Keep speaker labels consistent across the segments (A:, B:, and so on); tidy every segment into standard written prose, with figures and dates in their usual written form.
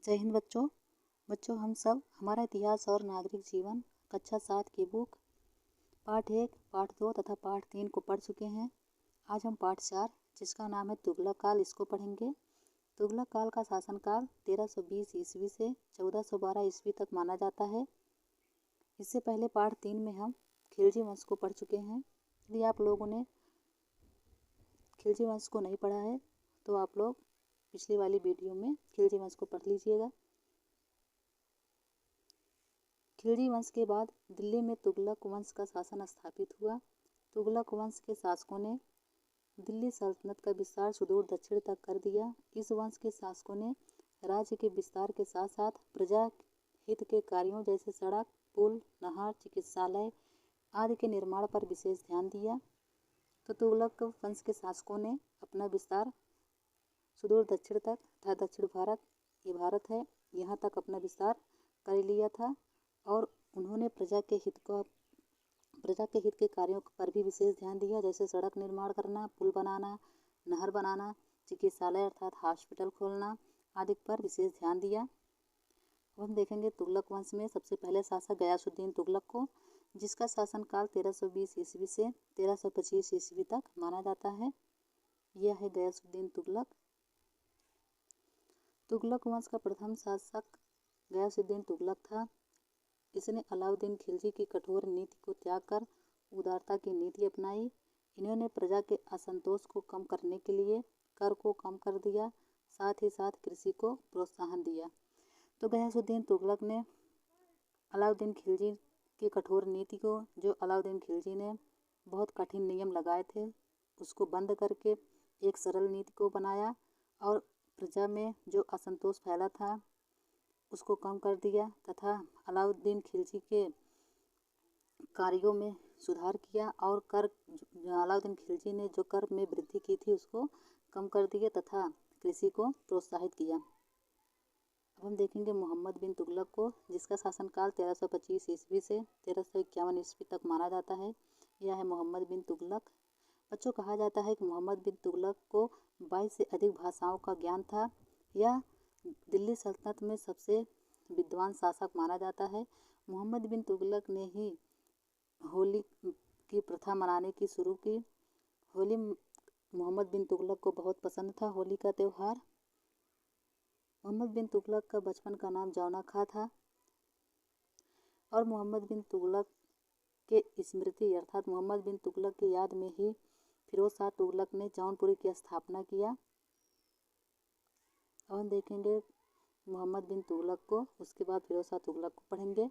A: जय हिंद बच्चों। बच्चों हम सब हमारा इतिहास और नागरिक जीवन कक्षा 7 की बुक पाठ 1, पाठ 2 तथा पाठ 3 को पढ़ चुके हैं। आज हम पाठ 4 जिसका नाम है तुगलक काल इसको पढ़ेंगे। तुगलक काल का शासनकाल 1320 ईस्वी से 1412 ईस्वी तक माना जाता है। इससे पहले पाठ 3 में हम खिलजी वंश को पढ़ चुके हैं। यदि आप लोगों ने खिलजी वंश को नहीं पढ़ा है तो आप लोग पिछली वाली वीडियो में खिलजी वंश को पढ़ लीजिएगा। खिलजी वंश के बाद दिल्ली में तुगलक वंश का शासन स्थापित हुआ। तुगलक वंश के शासकों ने दिल्ली सल्तनत का विस्तार सुदूर दक्षिण तक कर दिया। इस वंश के शासकों ने राज्य के विस्तार के साथ साथ प्रजा हित के कार्यों जैसे सड़क, पुल, नहर, चिकित्सालय आदि के निर्माण पर विशेष ध्यान दिया। तो तुगलक वंश के शासकों ने अपना विस्तार सुदूर दक्षिण तक तथा दक्षिण भारत, ये भारत है, यहाँ तक अपना विस्तार कर लिया था और उन्होंने प्रजा के हित के कार्यों पर भी विशेष ध्यान दिया, जैसे सड़क निर्माण करना, पुल बनाना, नहर बनाना, चिकित्सालय अर्थात हॉस्पिटल खोलना आदि पर विशेष ध्यान दिया। अब हम देखेंगे तुगलक वंश में सबसे पहले शासक गयासुद्दीन तुगलक को, जिसका शासनकाल 1320 ईस्वी से 1325 ईस्वी तक माना जाता है। यह है गयासुद्दीन तुगलक। तुगलक वंश का प्रथम शासक गयासुद्दीन तुगलक था। इसने अलाउद्दीन खिलजी की कठोर नीति को त्याग कर उदारता की नीति अपनाई। इन्होंने प्रजा के असंतोष को कम करने के लिए कर को कम कर दिया, साथ ही साथ कृषि को प्रोत्साहन दिया। तो गयासुद्दीन तुगलक ने अलाउद्दीन खिलजी की कठोर नीति को, जो अलाउद्दीन खिलजी ने बहुत कठिन नियम लगाए थे, उसको बंद करके एक सरल नीति को बनाया और प्रजा में जो असंतोष फैला था उसको कम कर दिया तथा अलाउद्दीन खिलजी के कार्यों में सुधार किया और अलाउद्दीन खिलजी ने जो कर में वृद्धि की थी उसको कम कर दिया तथा कृषि को प्रोत्साहित किया। अब हम देखेंगे मोहम्मद बिन तुगलक को, जिसका शासनकाल 1325 ईस्वी से 1351 ईस्वी तक माना जाता है। यह है मोहम्मद बिन तुगलक। बच्चों, कहा जाता है कि मोहम्मद बिन तुगलक को 22 से अधिक भाषाओं का ज्ञान था। यह दिल्ली सल्तनत में सबसे विद्वान शासक माना जाता है। मोहम्मद बिन तुगलक ने ही होली की प्रथा मनाने की शुरू की। होली मोहम्मद बिन तुगलक को बहुत पसंद था, होली का त्यौहार। मोहम्मद बिन तुगलक का बचपन का नाम जौना खां था और मोहम्मद बिन तुगलक के स्मृति अर्थात मोहम्मद बिन तुगलक की याद में ही फिरोज शाह तुगलक ने जौनपुरी की स्थापना किया। अब हम देखेंगे मोहम्मद बिन तुगलक को, उसके बाद फिरोज शाह तुगलक को पढ़ेंगे।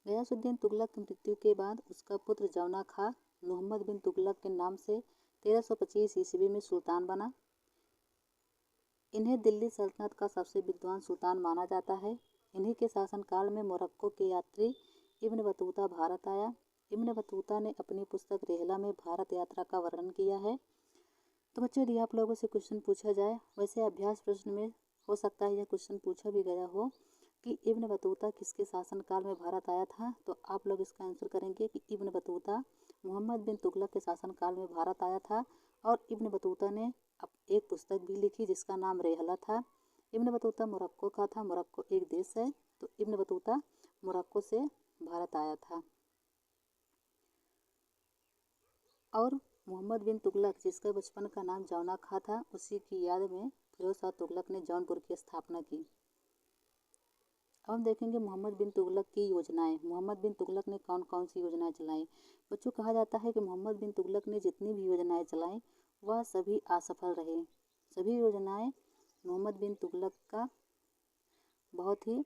A: गयासुद्दीन तुगलक की मृत्यु के बाद उसका पुत्र जौना खां मोहम्मद बिन तुगलक के नाम से 1325 ईस्वी में सुल्तान बना। इन्हें दिल्ली सल्तनत का सबसे विद्वान सुल्तान माना जाता है। इन्हीं के शासनकाल में मोरक्को के यात्री इब्न बतूता भारत आया। इब्न बतूता ने अपनी पुस्तक रेहला में भारत यात्रा का वर्णन किया है। तो बच्चों, यदि आप लोगों से क्वेश्चन पूछा जाए, वैसे अभ्यास प्रश्न में हो सकता है यह क्वेश्चन पूछा भी गया हो कि इब्न बतूता किसके शासनकाल में भारत आया था, तो आप लोग इसका आंसर करेंगे कि इब्न बतूता मोहम्मद बिन तुगलक के शासनकाल में भारत आया था और इब्न बतूता ने एक पुस्तक भी लिखी जिसका नाम रेहला था। इब्न बतूता मोरक्को का था, मोरक्को एक देश है, तो इब्न बतूता मोरक्को से भारत आया था। और मोहम्मद बिन तुगलक, जिसका बचपन का नाम जौना खां था, उसी की याद में फिरोज शाह तुगलक ने जौनपुर की स्थापना की। अब हम देखेंगे मोहम्मद बिन तुगलक की योजनाएं। मोहम्मद बिन तुगलक ने कौन कौन सी योजनाएं चलाई। बच्चों, कहा जाता है कि मोहम्मद बिन तुगलक ने जितनी भी योजनाएं चलाई वह सभी असफल रहे। सभी योजनाएं मोहम्मद बिन तुगलक का बहुत ही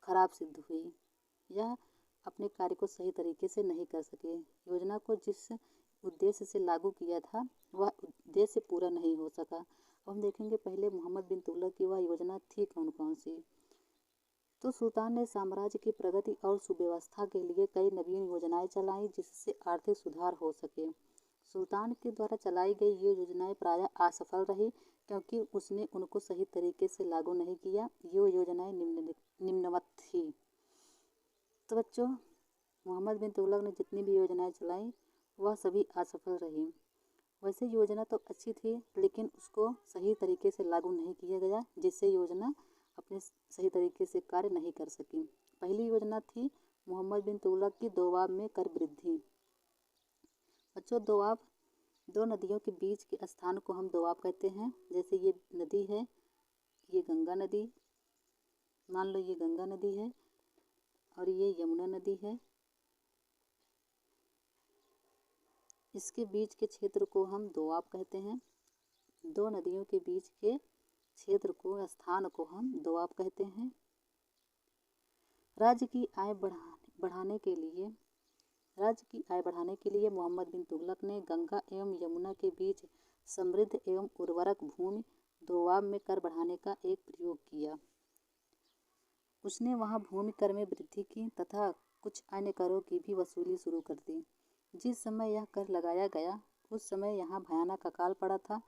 A: खराब सिद्ध हुई। यह अपने कार्य को सही तरीके से नहीं कर सके। योजना को जिस उद्देश्य से लागू किया था वह उद्देश्य पूरा नहीं हो सका। अब हम देखेंगे पहले मोहम्मद बिन तुगलक की वह योजना थी कौन कौन सी। तो सुल्तान ने साम्राज्य की प्रगति और सुव्यवस्था के लिए कई नवीन योजनाएं चलाई जिससे आर्थिक सुधार हो सके। सुल्तान के द्वारा चलाई गई ये योजनाएं प्रायः असफल रही क्योंकि उसने उनको सही तरीके से लागू नहीं किया। ये योजनाएं निम्नवत थी। तो बच्चों, मोहम्मद बिन तुगलक ने जितनी भी योजनाएं चलाई वह सभी असफल रही। वैसे योजना तो अच्छी थी लेकिन उसको सही तरीके से लागू नहीं किया गया, जिससे योजना अपने सही तरीके से कार्य नहीं कर सकी। पहली योजना थी मोहम्मद बिन तुगलक की दोआब में कर वृद्धि। बच्चों, दोआब दो नदियों के बीच के स्थान को हम दोआब कहते हैं। जैसे ये नदी है, ये गंगा नदी, मान लो ये गंगा नदी है और ये यमुना नदी है। इसके बीच के क्षेत्र को हम दोआब कहते हैं। दो नदियों के बीच के क्षेत्र को, स्थान को हम दोआब कहते हैं। राज्य की आय बढ़ाने के लिए मोहम्मद बिन तुगलक ने गंगा एवं यमुना के बीच समृद्ध एवं उर्वरक भूमि दोआब में कर बढ़ाने का एक प्रयोग किया। उसने वहां भूमि कर में वृद्धि की तथा कुछ अन्य करों की भी वसूली शुरू कर दी। जिस समय यह कर लगाया गया उस समय यहाँ भयानक अकाल पड़ा था,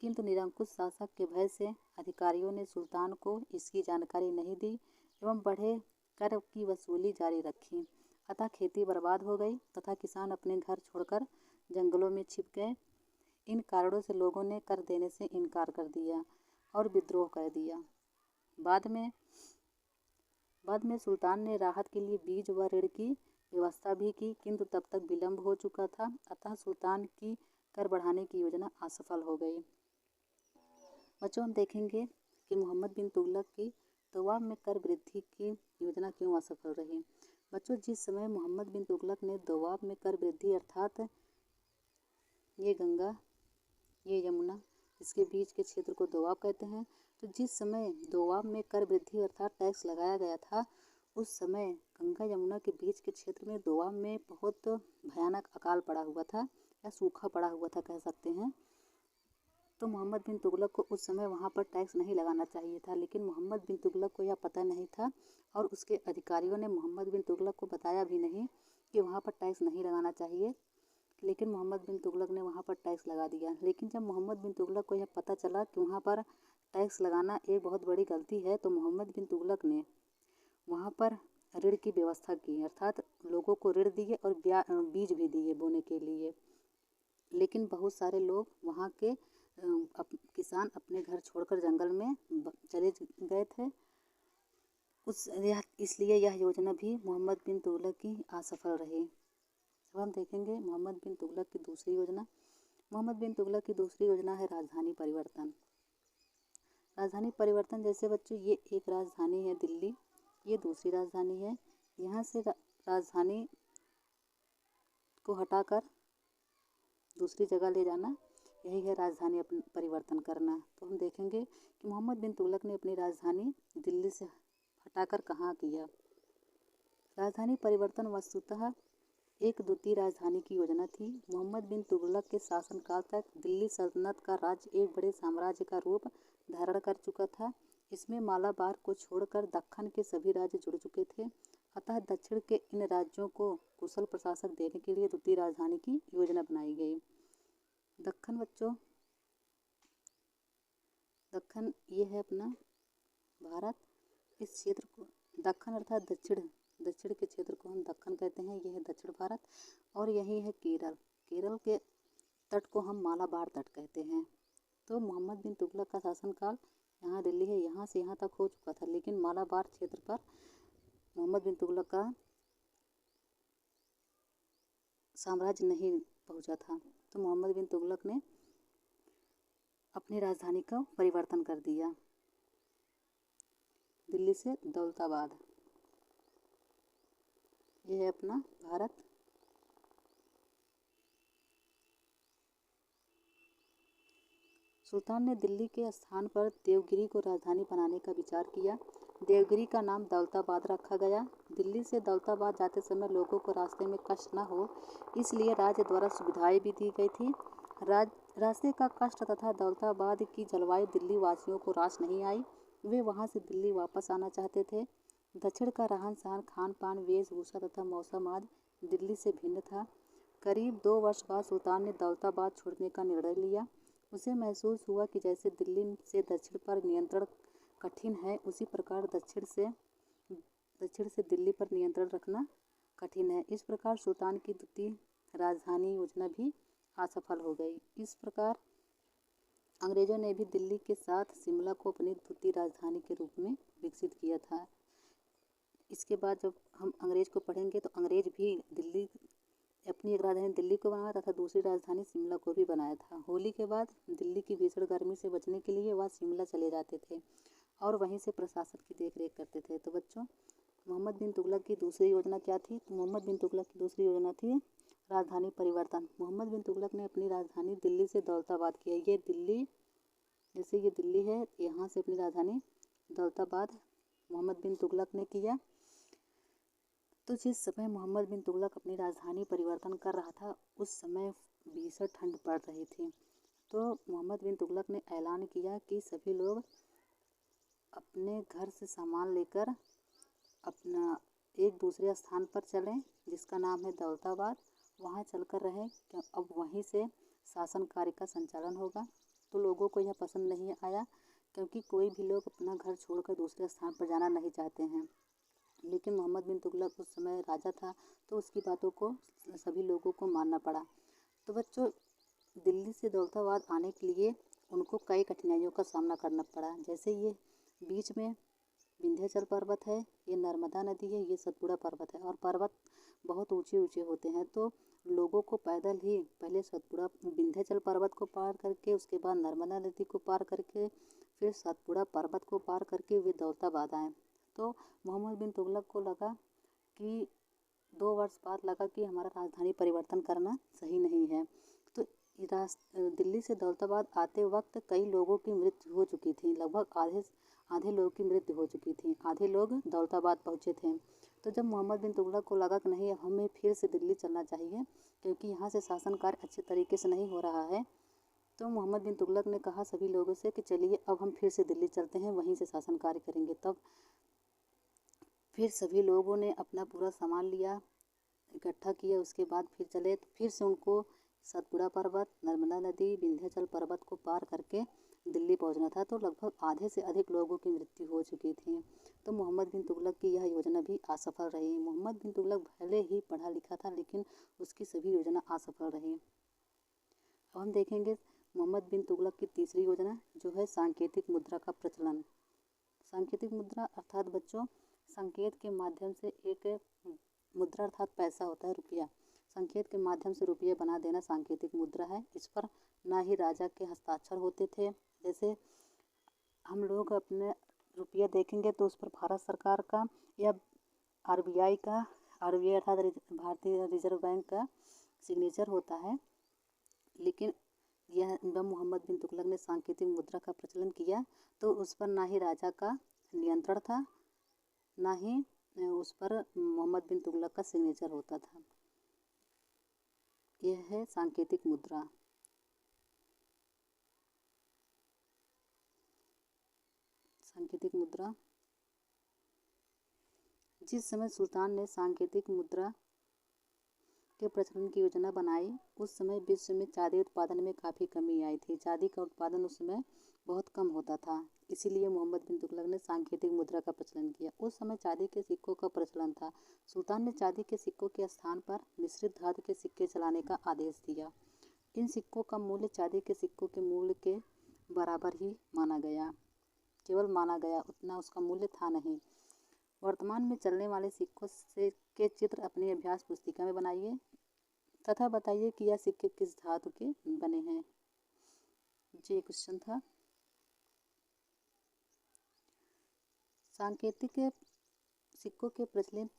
A: किंतु निरंकुश शासक के भय से अधिकारियों ने सुल्तान को इसकी जानकारी नहीं दी एवं बढ़े कर की वसूली जारी रखी। अतः खेती बर्बाद हो गई तथा किसान अपने घर छोड़कर जंगलों में छिप गए। इन कारणों से लोगों ने कर देने से इनकार कर दिया और विद्रोह कर दिया। बाद में सुल्तान ने राहत के लिए बीज व ऋण की व्यवस्था भी की, किंतु तब तक विलंब हो चुका था। अतः सुल्तान की कर बढ़ाने की योजना असफल हो गई। बच्चों, हम देखेंगे कि मोहम्मद बिन तुगलक की दोआब में कर वृद्धि की योजना क्यों असफल रही। बच्चों, जिस समय मोहम्मद बिन तुगलक ने दोआब में कर वृद्धि अर्थात ये गंगा, ये यमुना, इसके बीच के क्षेत्र को दोआब कहते हैं, तो जिस समय दोआब में कर वृद्धि अर्थात टैक्स लगाया गया था उस समय गंगा यमुना के बीच के क्षेत्र में दोआब में बहुत भयानक अकाल पड़ा हुआ था या सूखा पड़ा हुआ था कह सकते हैं। तो मोहम्मद बिन तुगलक को उस समय वहाँ पर टैक्स नहीं लगाना चाहिए था, लेकिन मोहम्मद बिन तुगलक को यह पता नहीं था और उसके अधिकारियों ने मोहम्मद बिन तुगलक को बताया भी नहीं कि वहाँ पर टैक्स नहीं लगाना चाहिए, लेकिन मोहम्मद बिन तुगलक ने वहाँ पर टैक्स लगा दिया। लेकिन जब मोहम्मद बिन तुगलक को यह पता चला कि वहाँ पर टैक्स लगाना एक बहुत बड़ी गलती है, तो मोहम्मद बिन तुगलक ने वहाँ पर ऋण की व्यवस्था की, अर्थात लोगों को ऋण दिए और बीज भी दिए बोने के लिए। लेकिन बहुत सारे लोग वहाँ के किसान अपने घर छोड़कर जंगल में चले गए थे। इसलिए यह योजना भी मोहम्मद बिन तुगलक की असफल रही। अब हम देखेंगे मोहम्मद बिन तुगलक की दूसरी योजना। मोहम्मद बिन तुगलक की दूसरी योजना है राजधानी परिवर्तन। राजधानी परिवर्तन जैसे बच्चों, ये एक राजधानी है दिल्ली, ये दूसरी राजधानी है। यहाँ से राजधानी को हटाकर दूसरी जगह ले जाना, यही है राजधानी परिवर्तन करना। तो हम देखेंगे कि मोहम्मद बिन तुगलक ने अपनी राजधानी दिल्ली से हटाकर कहाँ किया। राजधानी परिवर्तन वस्तुतः एक द्वितीय राजधानी की योजना थी। मोहम्मद बिन तुगलक के शासनकाल तक दिल्ली सल्तनत का राज्य एक बड़े साम्राज्य का रूप धारण कर चुका था। इसमें मालाबार को छोड़कर दक्खन के सभी राज्य जुड़ चुके थे। अतः दक्षिण के इन राज्यों को कुशल प्रशासक देने के लिए द्वितीय राजधानी की योजना बनाई गई। दक्खन बच्चों, दक्खन ये है अपना भारत। इस क्षेत्र को दक्खन अर्थात दक्षिण के क्षेत्र को हम दक्खन कहते हैं। यह है दक्षिण भारत और यही है केरल। केरल के तट को हम मालाबार तट कहते हैं। तो मोहम्मद बिन तुगलक का शासनकाल, यहाँ दिल्ली है, यहाँ से यहाँ तक हो चुका था, लेकिन मालाबार क्षेत्र पर मोहम्मद बिन तुगलक का साम्राज्य नहीं पहुँचा था। तो मोहम्मद बिन तुगलक ने अपनी राजधानी का परिवर्तन कर दिया, दिल्ली से दौलताबाद। यह है अपना भारत। सुल्तान ने दिल्ली के स्थान पर देवगिरी को राजधानी बनाने का विचार किया। देवगिरी का नाम दौलताबाद रखा गया। दिल्ली से दौलताबाद जाते समय लोगों को रास्ते में कष्ट न हो, इसलिए राज्य द्वारा सुविधाएं भी दी गई थी। रास्ते का कष्ट तथा दौलताबाद की जलवायु दिल्ली वासियों को रास नहीं आई। वे वहां से दिल्ली वापस आना चाहते थे। दक्षिण का रहन सहन, खान पान, वेशभूषा तथा मौसम आदि दिल्ली से भिन्न था। करीब 2 वर्ष बाद सुल्तान ने दौलताबाद छोड़ने का निर्णय लिया। उसे महसूस हुआ कि जैसे दिल्ली से दक्षिण पर नियंत्रण कठिन है, उसी प्रकार दक्षिण से दिल्ली पर नियंत्रण रखना कठिन है। इस प्रकार सुल्तान की द्वितीय राजधानी योजना भी असफल हो गई। इस प्रकार अंग्रेजों ने भी दिल्ली के साथ शिमला को अपनी द्वितीय राजधानी के रूप में विकसित किया था। इसके बाद जब हम अंग्रेज को पढ़ेंगे तो अंग्रेज भी दिल्ली अपनी एक राजधानी दिल्ली को बनाया तथा दूसरी राजधानी शिमला को भी बनाया था। होली के बाद दिल्ली की भीषण गर्मी से बचने के लिए वह शिमला चले जाते थे और वहीं से प्रशासन की देखरेख करते थे। तो बच्चों, मोहम्मद बिन तुगलक की दूसरी योजना क्या थी? तो मोहम्मद बिन तुगलक की दूसरी योजना थी राजधानी परिवर्तन। मोहम्मद बिन तुगलक ने अपनी राजधानी दिल्ली से दौलताबाद किया। ये दिल्ली, जैसे ये दिल्ली है, यहाँ से अपनी राजधानी दौलताबाद मोहम्मद बिन तुगलक ने किया। तो जिस समय मोहम्मद बिन तुगलक अपनी राजधानी परिवर्तन कर रहा था उस समय भीषण ठंड पड़ रही थी। तो मोहम्मद बिन तुगलक ने ऐलान किया कि सभी लोग अपने घर से सामान लेकर अपना एक दूसरे स्थान पर चलें जिसका नाम है दौलताबाद, वहाँ चलकर रहें। अब वहीं से शासन कार्य का संचालन होगा। तो लोगों को यह पसंद नहीं आया क्योंकि कोई भी लोग अपना घर छोड़कर दूसरे स्थान पर जाना नहीं चाहते हैं। लेकिन मोहम्मद बिन तुगलक उस समय राजा था तो उसकी बातों को सभी लोगों को मानना पड़ा। तो बच्चों, दिल्ली से दौलताबाद आने के लिए उनको कई कठिनाइयों का सामना करना पड़ा। जैसे ये बीच में विंध्याचल पर्वत है, ये नर्मदा नदी है, ये सतपुड़ा पर्वत है और पर्वत बहुत ऊंचे ऊंचे होते हैं। तो लोगों को पैदल ही पहले सतपुड़ा विंध्याचल पर्वत को पार करके, उसके बाद नर्मदा नदी को पार करके, फिर सतपुड़ा पर्वत को पार करके वे दौलताबाद आए। तो मोहम्मद बिन तुगलक को लगा कि 2 वर्ष बाद लगा कि हमारा राजधानी परिवर्तन करना सही नहीं है। तो दिल्ली से दौलताबाद आते वक्त कई लोगों की मृत्यु हो चुकी थी। लगभग आधे लोगों की मृत्यु हो चुकी थी। आधे लोग दौलताबाद पहुँचे थे। तो जब मोहम्मद बिन तुगलक को लगा कि नहीं, हमें फिर से दिल्ली चलना चाहिए क्योंकि यहाँ से शासन कार्य अच्छे तरीके से नहीं हो रहा है, तो मोहम्मद बिन तुगलक ने कहा सभी लोगों से कि चलिए अब हम फिर से दिल्ली चलते हैं, वहीं से शासन कार्य करेंगे। तब फिर सभी लोगों ने अपना पूरा सामान लिया, इकट्ठा किया, उसके बाद फिर चले। तो फिर से उनको सतपुड़ा पर्वत, नर्मदा नदी, विंध्याचल पर्वत को पार करके दिल्ली पहुंचना था। तो लगभग आधे से अधिक लोगों की मृत्यु हो चुकी थी। तो मोहम्मद बिन तुगलक की यह योजना भी असफल रही। मोहम्मद बिन तुगलक भले ही पढ़ा लिखा था लेकिन उसकी सभी योजना असफल रही। अब हम देखेंगे मोहम्मद बिन तुगलक की तीसरी योजना जो है सांकेतिक मुद्रा का प्रचलन। सांकेतिक मुद्रा अर्थात बच्चों, संकेत के माध्यम से एक मुद्रा अर्थात पैसा होता है, रुपया, संकेत के माध्यम से रुपया बना देना सांकेतिक मुद्रा है। इस पर ना ही राजा के हस्ताक्षर होते थे। जैसे हम लोग अपने रुपया देखेंगे तो उस पर भारत सरकार का या आरबीआई अर्थात भारतीय रिजर्व बैंक का सिग्नेचर होता है। लेकिन यह जब मोहम्मद बिन तुगलक ने सांकेतिक मुद्रा का प्रचलन किया तो उस पर ना ही राजा का नियंत्रण था, ना ही उस पर मोहम्मद बिन तुगलक का सिग्नेचर होता था। यह है सांकेतिक मुद्रा। सांकेतिक मुद्रा, जिस समय सुल्तान ने सांकेतिक मुद्रा के प्रचलन की योजना बनाई उस समय विश्व में चांदी उत्पादन में काफ़ी कमी आई थी। चांदी का उत्पादन उस समय बहुत कम होता था, इसीलिए मोहम्मद बिन तुगलक ने सांकेतिक मुद्रा का प्रचलन किया। उस समय चांदी के सिक्कों का प्रचलन था। सुल्तान ने चांदी के सिक्कों के स्थान पर मिश्रित धातु के सिक्के चलाने का आदेश दिया। इन सिक्कों का मूल्य चांदी के सिक्कों के मूल्य के बराबर ही माना गया, केवल माना गया, उतना उसका मूल्य था नहीं। वर्तमान में चलने वाले सिक्कों से के चित्र अपनी अभ्यास पुस्तिका में बनाइए तथा बताइए कि यह सिक्के किस धातु के बने हैं। ये क्वेश्चन था। सांकेतिक सिक्कों के प्रचलित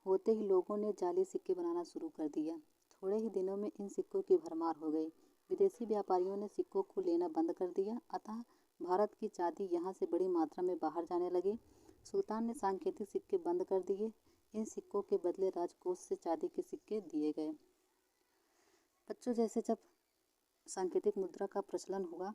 A: होते ही लोगों ने जाली सिक्के बनाना शुरू कर दिया। थोड़े ही दिनों में इन सिक्कों की भरमार हो गई। विदेशी व्यापारियों ने सिक्कों को लेना बंद कर दिया, अतः भारत की चांदी यहाँ से बड़ी मात्रा में बाहर जाने लगी। सुल्तान ने सांकेतिक सिक्के बंद कर दिए। इन सिक्कों के बदले राजकोष से चांदी के सिक्के दिए गए। बच्चों, जैसे जब सांकेतिक मुद्रा का प्रचलन हुआ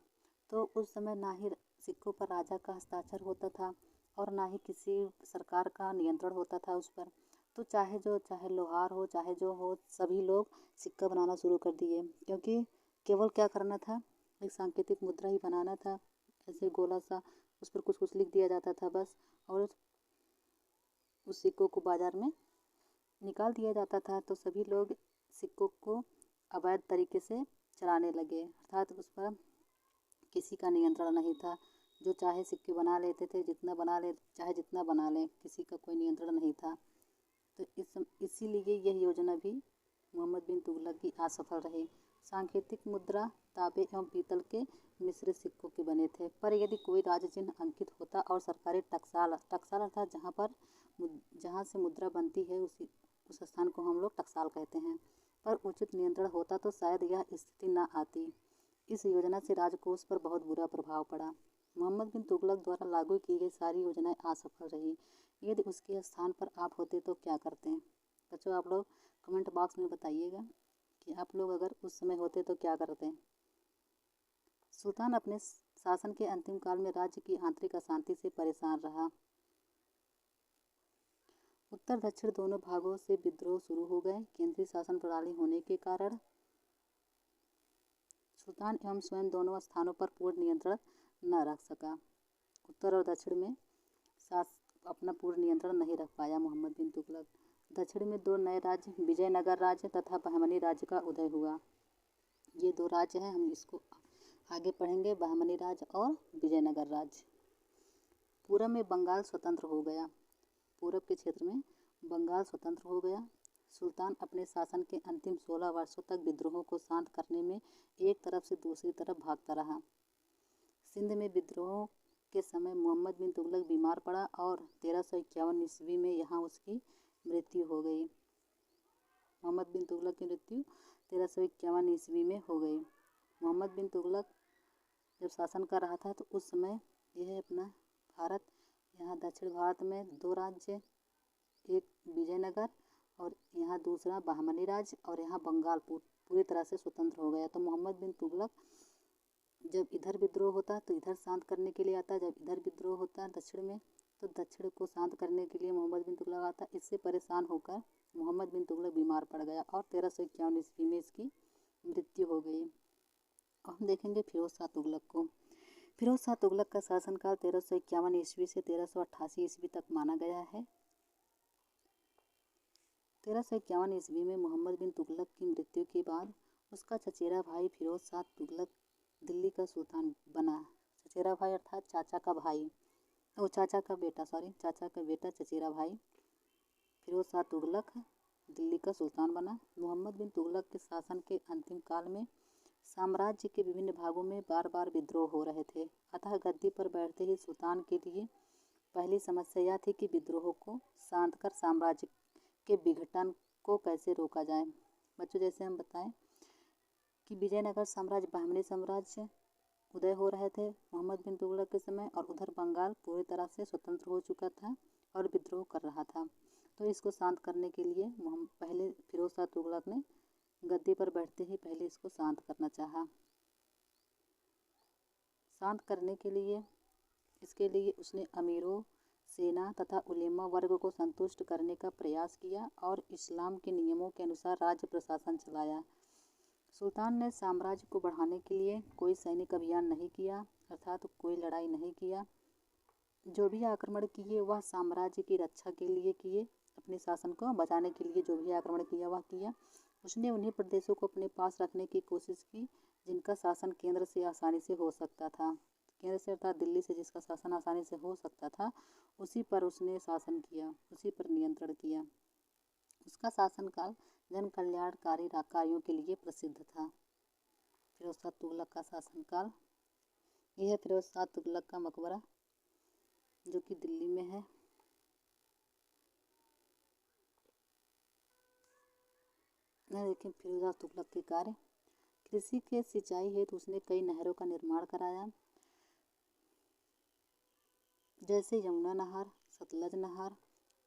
A: तो उस समय ना ही सिक्कों पर राजा का हस्ताक्षर होता था और ना ही किसी सरकार का नियंत्रण होता था उस पर। तो चाहे लोहार हो, चाहे जो हो, सभी लोग सिक्का बनाना शुरू कर दिए क्योंकि केवल क्या करना था, एक सांकेतिक मुद्रा ही बनाना था। ऐसे गोला सा, उस पर कुछ कुछ लिख दिया जाता था बस, और उस सिक्कों को बाजार में निकाल दिया जाता था। तो सभी लोग सिक्कों को अवैध तरीके से चलाने लगे, अर्थात उस पर किसी का नियंत्रण नहीं था, जो चाहे सिक्के बना लेते थे, जितना बना ले चाहे जितना बना लें, किसी का कोई नियंत्रण नहीं था। तो इसीलिए यह योजना भी मोहम्मद बिन तुगलक की असफल रही। सांकेतिक मुद्रा तांबे एवं पीतल के मिश्रित सिक्कों के बने थे, पर यदि कोई राज चिन्ह अंकित होता और सरकारी टकसाल टकसाल अर्थात जहाँ से मुद्रा बनती है उस स्थान को हम लोग टकसाल कहते हैं, पर उचित नियंत्रण होता तो शायद यह स्थिति न आती। इस योजना से राजकोष पर बहुत बुरा प्रभाव पड़ा। मोहम्मद बिन तुगलक द्वारा लागू की गई सारी योजनाएं असफल रही। यदि उसके स्थान पर आप होते तो क्या करते? बच्चों, आप लोग कमेंट बॉक्स में बताइएगा कि आप लोग अगर उस समय होते तो क्या करते। सुल्तान अपने शासन के अंतिम काल में राज्य की आंतरिक अशांति से परेशान रहा। उत्तर दक्षिण दोनों भागों से विद्रोह शुरू हो गए। केंद्रीय शासन प्रणाली होने के कारण सुल्तान एवं स्वयं दोनों स्थानों पर पूर्ण नियंत्रण न रख सका। उत्तर और दक्षिण में अपना पूर्ण नियंत्रण नहीं रख पाया मोहम्मद बिन तुगलक। दक्षिण में दो नए राज्य, विजयनगर राज्य तथा बहमनी राज्य का उदय हुआ। ये दो राज्य हैं, हम इसको आगे पढ़ेंगे, बहमनी राज्य और विजयनगर राज्य। पूरब में बंगाल स्वतंत्र हो गया। पूरब के क्षेत्र में बंगाल स्वतंत्र हो गया। सुल्तान अपने शासन के अंतिम 16 वर्षों तक विद्रोहों को शांत करने में एक तरफ से दूसरी तरफ भागता रहा। सिंध में विद्रोह के समय मोहम्मद बिन तुगलक बीमार पड़ा और 1351 ईस्वी में यहाँ उसकी मृत्यु हो गई। मोहम्मद बिन तुगलक की मृत्यु 1351 ईस्वी में हो गई। मोहम्मद बिन तुगलक जब शासन कर रहा था तो उस समय यह अपना भारत, यहाँ दक्षिण भारत में दो राज्य, एक विजयनगर और यहाँ दूसरा बहमनी राज्य, और यहाँ बंगाल पूरी तरह से स्वतंत्र हो गया। तो मोहम्मद बिन तुगलक जब इधर विद्रोह होता तो इधर शांत करने के लिए आता, जब इधर विद्रोह होता दक्षिण में तो दक्षिण को शांत करने के लिए मोहम्मद बिन तुगलक आता। इससे परेशान होकर मोहम्मद बिन तुगलक बीमार पड़ गया और 1351 ईस्वी में इसकी मृत्यु हो गई। अब हम देखेंगे फिरोज शाह तुगलक को। फिरोज शाह तुगलक का शासनकाल 1351 ईस्वी से 1388 ईस्वी तक माना गया है। 1351 ईस्वी में मोहम्मद बिन तुगलक की मृत्यु के बाद उसका चचेरा भाई फिरोज शाह तुगलक दिल्ली का सुल्तान बना। चचेरा भाई अर्थात चाचा का भाई, चाचा का बेटा चचेरा भाई फिरोज शाह तुगलक दिल्ली का सुल्तान बना। मोहम्मद बिन तुगलक के शासन के अंतिम काल में साम्राज्य के विभिन्न भागों में बार बार विद्रोह हो रहे थे, अतः गद्दी पर बैठते ही सुल्तान के लिए पहली समस्या यह थी कि विद्रोह को शांत कर साम्राज्य के विघटन को कैसे रोका जाए। बच्चों, जैसे हम बताएं कि विजयनगर साम्राज्य, बहमनी साम्राज्य उदय हो रहे थे मोहम्मद बिन तुगलक के समय, और उधर बंगाल पूरी तरह से स्वतंत्र हो चुका था और विद्रोह कर रहा था। तो इसको शांत करने के लिए पहले फिरोज शाह तुगलक ने गद्दी पर बैठते ही पहले इसको शांत करना चाहा। शांत करने के लिए इसके लिए उसने अमीरों, सेना तथा उलेमा वर्ग को संतुष्ट करने का प्रयास किया और इस्लाम के नियमों के अनुसार राज्य प्रशासन चलाया। सुल्तान ने साम्राज्य को बढ़ाने के लिए कोई सैनिक अभियान नहीं किया, अर्थात कोई लड़ाई नहीं किया। जो भी आक्रमण किए वह साम्राज्य की रक्षा के लिए किए, अपने शासन को बचाने के लिए जो भी आक्रमण किया वह किया। उसने उन्हीं प्रदेशों को अपने पास रखने की कोशिश की जिनका शासन केंद्र से आसानी से हो सकता था। केंद्र से अर्थात दिल्ली से जिसका शासन आसानी से हो सकता था उसी पर उसने शासन किया, उसी पर नियंत्रण किया। उसका शासनकाल जन कल्याणकारी कार्यों के लिए प्रसिद्ध था। फिरोज शाह तुगलक का शासनकाल। यह है फिरोज शाह तुगलक का मकबरा जो कि दिल्ली में है। देखिए फिरोज शाह तुगलक के कार्य। कृषि के सिंचाई हेतु उसने कई नहरों का निर्माण कराया, जैसे यमुना नहर, सतलज नहर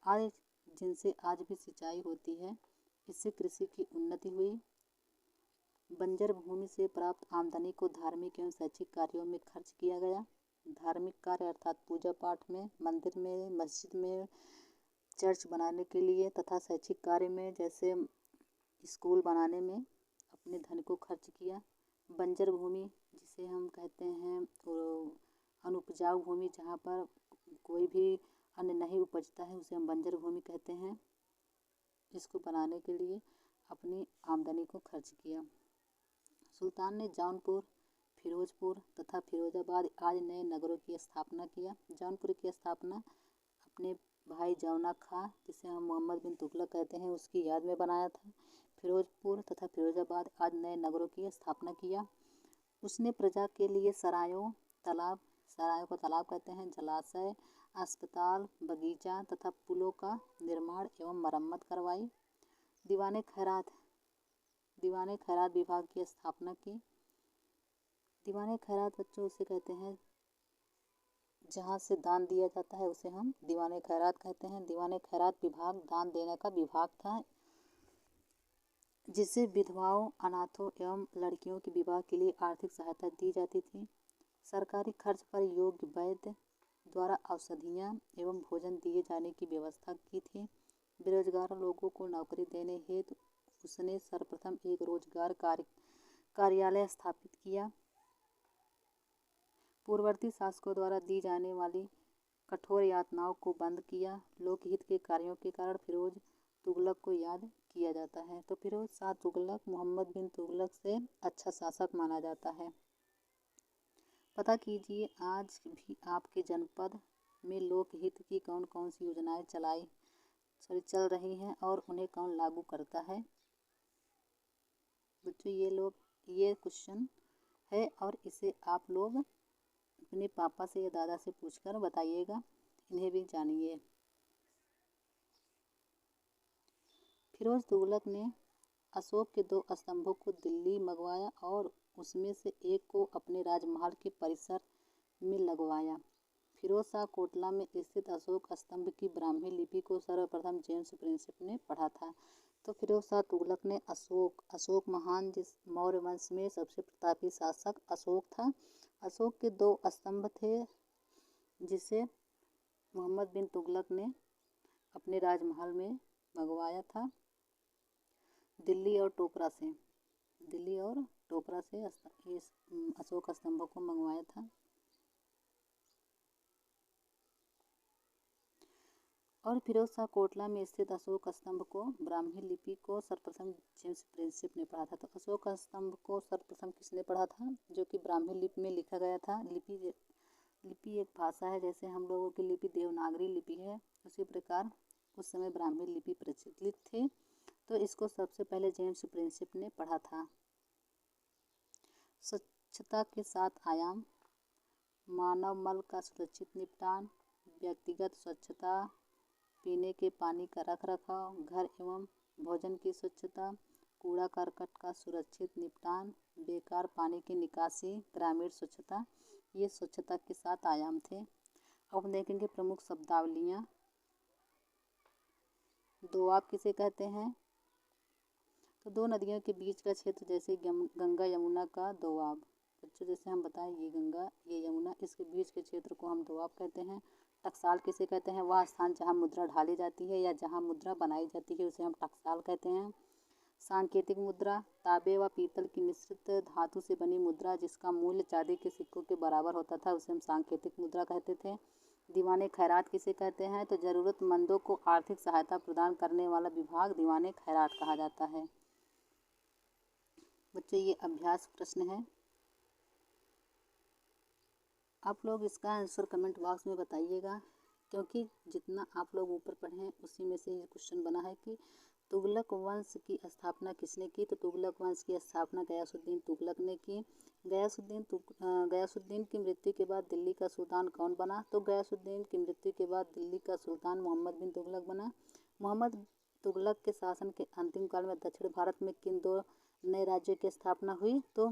A: आदि, जिनसे आज भी सिंचाई होती है। इससे कृषि की उन्नति हुई। बंजर भूमि से प्राप्त आमदनी को धार्मिक एवं शैक्षिक कार्यों में खर्च किया गया। धार्मिक कार्य अर्थात पूजा पाठ में, मंदिर में, मस्जिद में, चर्च बनाने के लिए तथा शैक्षिक कार्य में जैसे स्कूल बनाने में अपने धन को खर्च किया। बंजर भूमि जिसे हम कहते हैं अनुपजाऊ भूमि, जहाँ पर कोई भी अन्न नहीं उपजता है उसे हम बंजर भूमि कहते हैं। इसको बनाने के लिए अपनी आमदनी को खर्च किया। सुल्तान ने जौनपुर, फिरोजपुर तथा फिरोजाबाद आज नए नगरों की स्थापना किया। जौनपुर की स्थापना अपने भाई जौना खां, जिसे हम मोहम्मद बिन तुगलक कहते हैं, उसकी याद में बनाया था। फिरोजपुर तथा फिरोजाबाद आज नए नगरों की स्थापना किया। उसने प्रजा के लिए सरायों को तालाब कहते हैं, जलाशय, अस्पताल, बगीचा तथा पुलों का निर्माण एवं मरम्मत करवाई। दीवाने खैरात विभाग की स्थापना की। दीवाने खैरात बच्चों उसे कहते हैं जहाँ से दान दिया जाता है, उसे हम दीवाने खैरात कहते हैं। दीवाने खैरात विभाग दान देने का विभाग था, जिससे विधवाओं, अनाथों एवं लड़कियों के विवाह के लिए आर्थिक सहायता दी जाती थी। सरकारी खर्च पर योग्य वैद्य द्वारा औषधियाँ एवं भोजन दिए जाने की व्यवस्था की थी। बेरोजगार लोगों को नौकरी देने हेतु उसने सर्वप्रथम एक रोजगार कार्यालय स्थापित किया। पूर्ववर्ती शासकों द्वारा दी जाने वाली कठोर यातनाओं को बंद किया। लोकहित के कार्यों के कारण फिरोज तुगलक को याद किया जाता है। तो फिरोज शाह तुगलक मोहम्मद बिन तुगलक से अच्छा शासक माना जाता है। पता कीजिए आज भी आपके जनपद में लोकहित की कौन कौन सी योजनाएं चल रही हैं और उन्हें कौन लागू करता है। बच्चों ये क्वेश्चन है और इसे आप लोग अपने पापा से या दादा से पूछकर बताइएगा, इन्हें भी जानिए। फिरोज तुगलक ने अशोक के 2 स्तंभों को दिल्ली मंगवाया और उसमें से एक को अपने राजमहल के परिसर में लगवाया। फिरोज शाह कोटला में स्थित अशोक स्तंभ की ब्राह्मी लिपि को सर्वप्रथम जेम्स प्रिंसेप ने पढ़ा था। तो फिरोज शाह तुगलक ने अशोक महान, जिस मौर्य वंश में सबसे प्रतापी शासक अशोक था। अशोक के 2 स्तंभ थे, जिसे मोहम्मद बिन तुगलक ने अपने राजमहल में मंगवाया था। दिल्ली और टोपरा से इस अशोक स्तंभों को मंगवाया था। और फिरोज शाह कोटला में स्थित अशोक स्तंभ को ब्राह्मी लिपि को सर्वप्रथम जेम्स प्रिंसेप ने पढ़ा था। तो अशोक स्तंभ को सर्वप्रथम किसने पढ़ा था? जो कि ब्राह्मी लिपि में लिखा गया था। लिपि एक भाषा है, जैसे हम लोगों की लिपि देवनागरी लिपि है, उसी प्रकार उस समय ब्राह्मी लिपि प्रचलित थी। तो इसको सबसे पहले जेम्स प्रिंसेप ने पढ़ा था। स्वच्छता के 7 आयाम: मानव मल का सुरक्षित निपटान, व्यक्तिगत स्वच्छता, पीने के पानी का रखरखाव, घर एवं भोजन की स्वच्छता, कूड़ा करकट का सुरक्षित निपटान, बेकार पानी की निकासी, ग्रामीण स्वच्छता। ये स्वच्छता के 7 आयाम थे। अब देखेंगे प्रमुख शब्दावलियाँ। दोआब किसे कहते हैं? तो 2 नदियों के बीच का क्षेत्र, जैसे गंगा यमुना का दोआब। बच्चों जैसे हम बताएं, ये गंगा ये यमुना, इसके बीच के क्षेत्र को हम दोआब कहते हैं। टकसाल किसे कहते हैं? वह स्थान जहाँ मुद्रा ढाली जाती है या जहाँ मुद्रा बनाई जाती है, उसे हम टकसाल कहते हैं। सांकेतिक मुद्रा: तांबे व पीतल की मिश्रित धातु से बनी मुद्रा जिसका मूल्य चांदी के सिक्कों के बराबर होता था, उसे हम सांकेतिक मुद्रा कहते थे। दीवाने खैरात किसे कहते हैं? तो जरूरतमंदों को आर्थिक सहायता प्रदान करने वाला विभाग दीवाने खैरात कहा जाता है। बच्चों ये अभ्यास प्रश्न है, आप लोग इसका आंसर कमेंट बॉक्स में बताइएगा, क्योंकि जितना आप लोग ऊपर पढ़े हैं उसी में से ये क्वेश्चन बना है कि तुगलक वंश की स्थापना किसने की? तो तुगलक वंश की स्थापना गयासुद्दीन तुगलक ने की। गयासुद्दीन की मृत्यु के बाद दिल्ली का सुल्तान कौन बना? तो गयासुद्दीन की मृत्यु के बाद दिल्ली का सुल्तान मोहम्मद बिन तुगलक बना। मोहम्मद तुगलक के शासन के अंतिम काल में दक्षिण भारत में किन 2 नए राज्यों की स्थापना हुई? तो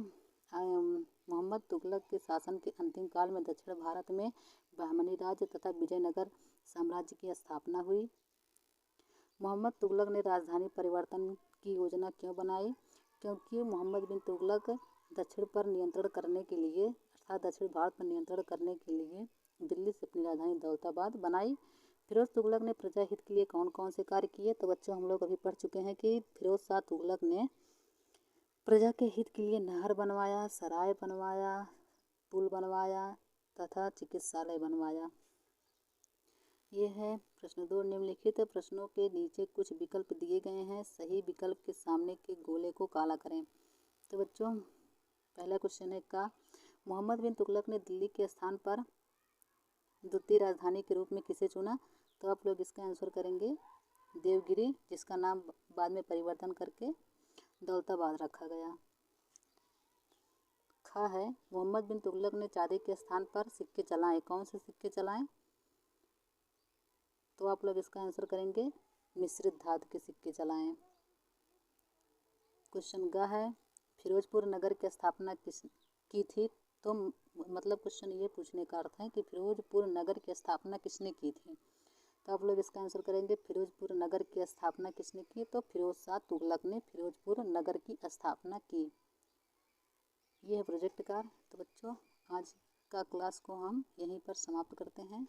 A: मोहम्मद तुगलक के शासन के अंतिम काल में दक्षिण भारत में बहमनी राज्य तथा विजयनगर साम्राज्य की स्थापना हुई। मोहम्मद तुगलक ने राजधानी परिवर्तन की योजना क्यों बनाई? क्योंकि मोहम्मद बिन तुगलक दक्षिण पर नियंत्रण करने के लिए, अर्थात दक्षिण भारत पर नियंत्रण करने के लिए दिल्ली से अपनी राजधानी दौलताबाद बनाई। फिरोज तुगलक ने प्रजा हित के लिए कौन कौन से कार्य किए? तो बच्चों हम लोग अभी पढ़ चुके हैं कि फिरोज शाह तुगलक ने प्रजा के हित के लिए नहर बनवाया, सराय बनवाया, पुल बनवाया तथा चिकित्सालय बनवाया। ये है प्रश्न 2। निम्नलिखित प्रश्नों के नीचे कुछ विकल्प दिए गए हैं, सही विकल्प के सामने के गोले को काला करें। तो बच्चों पहला क्वेश्चन है का मोहम्मद बिन तुगलक ने दिल्ली के स्थान पर द्वितीय राजधानी के रूप में किसे चुना? तो आप लोग इसका आंसर करेंगे देवगिरी, जिसका नाम बाद में परिवर्तन करके दौलताबाद रखा गया। ख है, मोहम्मद बिन तुगलक ने चांदी के स्थान पर सिक्के चलाए। कौन से सिक्के चलाए? तो आप लोग इसका आंसर करेंगे मिश्रित धातु के सिक्के चलाए। क्वेश्चन ग है, फिरोजपुर नगर की स्थापना किस की थी? तो मतलब क्वेश्चन ये पूछने का अर्थ है कि फिरोजपुर नगर की स्थापना किसने की थी? तो आप लोग इसका आंसर करेंगे फिरोजपुर नगर की स्थापना किसने की? तो फिरोज शाह तुगलक ने फिरोजपुर नगर की स्थापना की। ये है प्रोजेक्ट कार्य। तो बच्चों, आज का क्लास को हम यहीं पर समाप्त करते हैं।